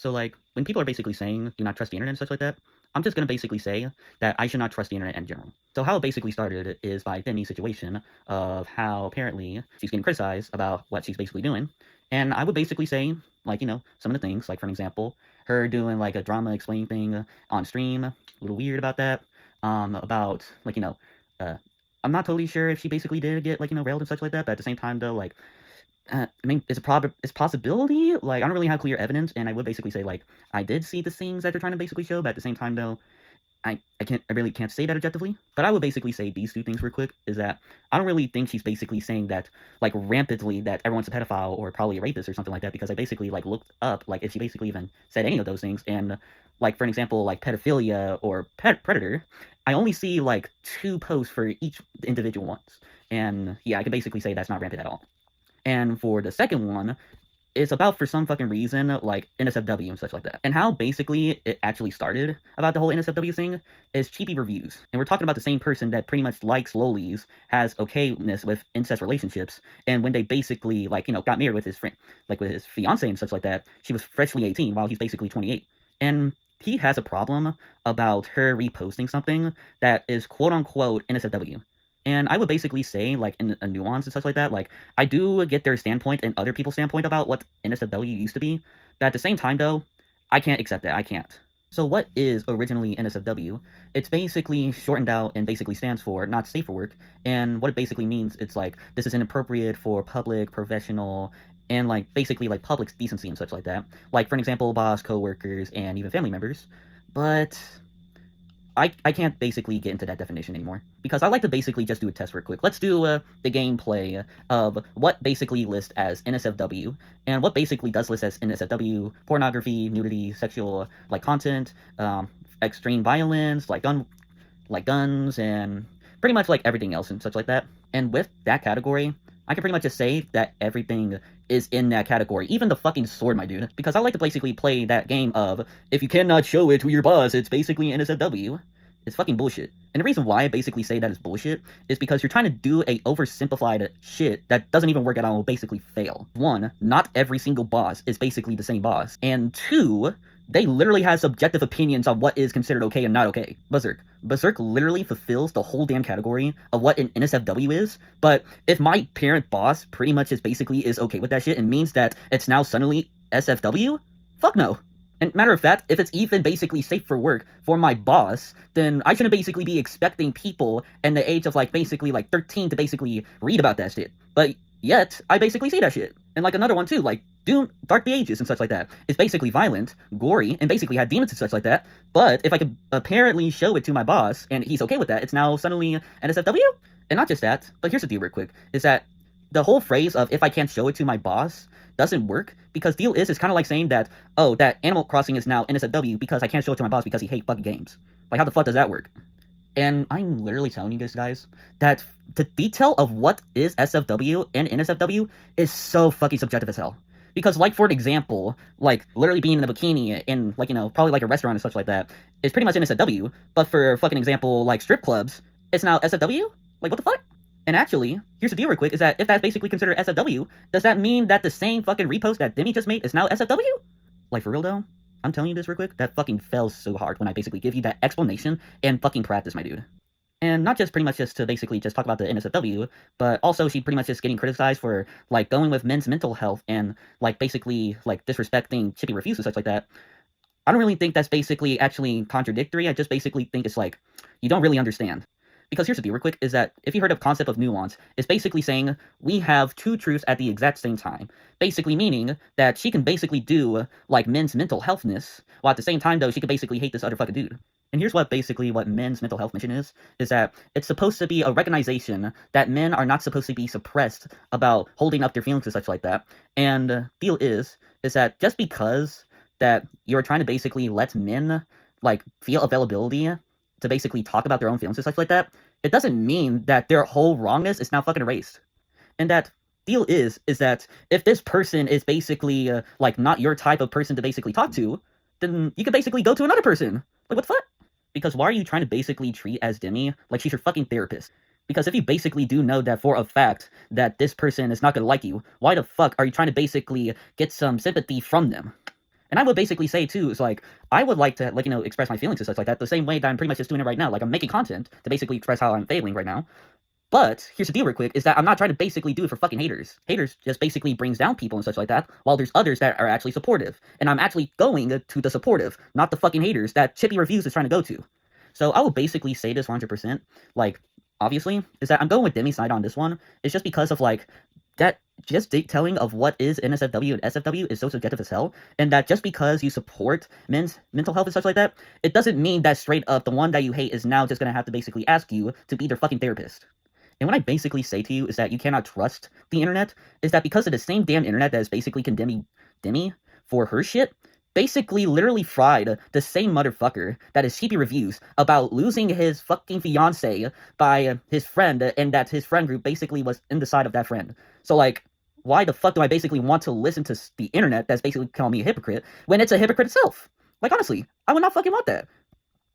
So, like, when people are basically saying, do not trust the internet and such like that, I'm just gonna basically say that I should not trust the internet in general. So how it basically started is by Demi's situation of how apparently she's getting criticized about what she's basically doing. And I would basically say, like, some of the things, like, for an example, her doing, like, a drama explaining thing on stream, a little weird about that, about, like, uh, I'm not totally sure if she basically did get, like, railed and such like that, but at the same time, though, like, I mean, it's a possibility. Like, I don't really have clear evidence, and I would basically say, like, I did see the things that they're trying to basically show, but at the same time, though, I really can't say that objectively. But I would basically say these two things real quick is that I don't really think she's basically saying that, like, rampantly that everyone's a pedophile or probably a rapist or something like that, because I basically, like, looked up, like, if she basically even said any of those things, and, like, for an example, like, pedophilia or predator, I only see, like, 2 posts for each individual ones. And, yeah, I can basically say that's not rampant at all. And for the second one, it's about, for some fucking reason, like, NSFW and such like that. And how basically it actually started about the whole NSFW thing is cheapy reviews. And we're talking about the same person that pretty much likes lolies, has okayness with incest relationships, and when they basically, like, got married with his friend, like, with his fiance and such like that, she was freshly 18 while he's basically 28. And he has a problem about her reposting something that is quote-unquote NSFW. And I would basically say, like, in a nuance and such like that, like, I do get their standpoint and other people's standpoint about what NSFW used to be, but at the same time, though, I can't accept that. I can't. So what is originally NSFW? It's basically shortened out and basically stands for not safe for work, and what it basically means, it's like, this is inappropriate for public, professional, and, like, basically, like, public decency and such like that. Like, for an example, boss, co-workers, and even family members. But I can't basically get into that definition anymore, because I like to basically just do a test real quick. Let's do the gameplay of what basically lists as NSFW, and what basically does list as NSFW: pornography, nudity, sexual, like, content, extreme violence, like guns, and pretty much, like, everything else and such like that. And with that category, I can pretty much just say that everything is in that category, even the fucking sword, my dude. Because I like to basically play that game of, if you cannot show it to your boss, it's basically NSFW. It's fucking bullshit. And the reason why I basically say that is bullshit is because you're trying to do a oversimplified shit that doesn't even work out and will basically fail. 1, not every single boss is basically the same boss. And 2, they literally have subjective opinions on what is considered okay and not okay. Berserk. Berserk literally fulfills the whole damn category of what an NSFW is, but if my parent boss pretty much is okay with that shit and means that it's now suddenly SFW, fuck no. And matter of fact, if it's even basically safe for work for my boss, then I shouldn't basically be expecting people in the age of, like, basically, like, 13 to basically read about that shit. But yet, I basically see that shit. And, like, another one too, like, Doom, Dark the Ages and such like that. It's basically violent, gory, and basically had demons and such like that. But if I could apparently show it to my boss, and he's okay with that, it's now suddenly NSFW? And not just that, but here's the deal real quick, is that the whole phrase of, if I can't show it to my boss, doesn't work, because deal is, it's kind of like saying that, oh, that Animal Crossing is now NSFW because I can't show it to my boss because he hates fucking games. Like, how the fuck does that work? And I'm literally telling you guys that the detail of what is SFW and NSFW is so fucking subjective as hell. Because, like, for an example, like, literally being in a bikini in, like, probably, like, a restaurant and such like that is pretty much NSFW, but for fucking example, like, strip clubs, it's now SFW? Like, what the fuck? And actually, here's the deal real quick, is that if that's basically considered SFW, does that mean that the same fucking repost that Demi just made is now SFW? Like, for real though? I'm telling you this real quick, that fucking fell so hard when I basically give you that explanation and fucking practice, my dude. And not just pretty much just to basically just talk about the NSFW, but also she pretty much just getting criticized for, like, going with men's mental health and, like, basically, like, disrespecting chippy reviews and such like that. I don't really think that's basically actually contradictory. I just basically think it's like, you don't really understand. Because here's the deal real quick, is that if you heard of concept of nuance, it's basically saying we have 2 truths at the exact same time. Basically meaning that she can basically do, like, men's mental healthness, while at the same time, though, she could basically hate this other fucking dude. And here's what basically what men's mental health mission is that it's supposed to be a recognition that men are not supposed to be suppressed about holding up their feelings and such like that. And deal is that just because that you're trying to basically let men, like, feel availability to basically talk about their own feelings and such like that, it doesn't mean that their whole wrongness is now fucking erased. And that deal is that if this person is basically, like, not your type of person to basically talk to, then you could basically go to another person. Like, what the fuck? Because why are you trying to basically treat as Demi like she's your fucking therapist? Because if you basically do know that for a fact that this person is not gonna like you, why the fuck are you trying to basically get some sympathy from them? And I would basically say too, is like, I would like to, like, express my feelings and such like that the same way that I'm pretty much just doing it right now. Like, I'm making content to basically express how I'm feeling right now. But here's the deal real quick, is that I'm not trying to basically do it for fucking haters. Haters just basically brings down people and such like that, while there's others that are actually supportive. And I'm actually going to the supportive, not the fucking haters that Chippy Reviews is trying to go to. So I will basically say this 100%, like, obviously, is that I'm going with Demi's side on this one. It's just because of, like, that just telling of what is NSFW and SFW is so subjective as hell, and that just because you support men's mental health and such like that, it doesn't mean that straight up the one that you hate is now just gonna have to basically ask you to be their fucking therapist. And what I basically say to you is that you cannot trust the internet, is that because of the same damn internet that is basically condemning Demi for her shit, basically literally fried the same motherfucker that is cheapy reviews about losing his fucking fiance by his friend, and that his friend group basically was in the side of that friend. So, like, why the fuck do I basically want to listen to the internet that's basically calling me a hypocrite when it's a hypocrite itself? Like, honestly, I would not fucking want that.